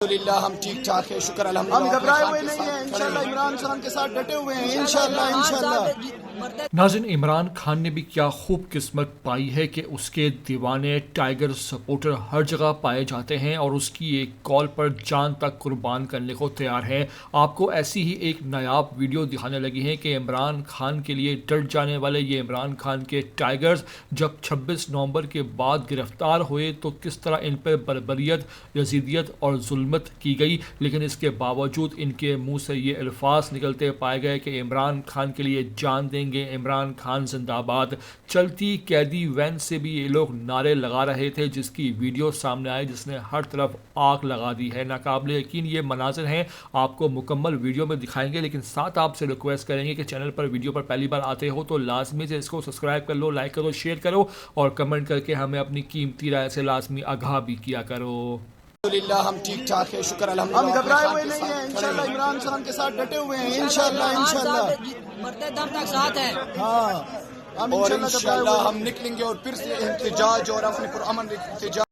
हम ठीक ठाक है, शुक्र हम अल्हम्दुलिल्लाह। घबराए हुए नहीं हैं, इंशाल्लाह इमरान खान के साथ डटे हुए हैं, इंशाल्लाह। नाज़रीन, इमरान खान ने भी क्या खूब किस्मत पाई है कि उसके दीवाने टाइगर सपोर्टर हर जगह पाए जाते हैं और उसकी एक कॉल पर जान तक कुर्बान करने को तैयार हैं। आपको ऐसी ही एक नायाब वीडियो दिखाने लगी है कि इमरान खान के लिए डट जाने वाले ये इमरान खान के टाइगर्स जब 26 नवंबर के बाद गिरफ्तार हुए तो किस तरह इन पर बर्बरियत, यजीदियत और जुल्मत की गई, लेकिन इसके बावजूद इनके मुंह से ये अल्फाज निकलते पाए गए कि इमरान खान के लिए जान देंगे, इमरान खान जिंदाबाद। चलती कैदी वैन से भी ये लोग नारे लगा रहे थे, जिसकी वीडियो सामने आई जिसने हर तरफ आग लगा दी है। नाकाबिले यकीन ये मनाजिर हैं, आपको मुकम्मल वीडियो में दिखाएंगे, लेकिन साथ आपसे रिक्वेस्ट करेंगे कि चैनल पर वीडियो पर पहली बार आते हो तो लाजमी से इसको सब्सक्राइब कर लो, लाइक करो, शेयर करो और कमेंट करके हमें अपनी कीमती राय से लाजमी आगाह भी किया करो। हम ठीक ठाक है, शुक्र हम अल्हम्दुलिल्लाह। घबराए हुए नहीं हैं, इंशाल्लाह इमरान खान के साथ डटे हुए हैं, इंशाल्लाह। मरते दम तक साथ हैं। हाँ, हम और इंशाल्लाह इंशाल्लाह हम निकलेंगे और फिर से एहतजाज और अपने पुरअमन एहतजाज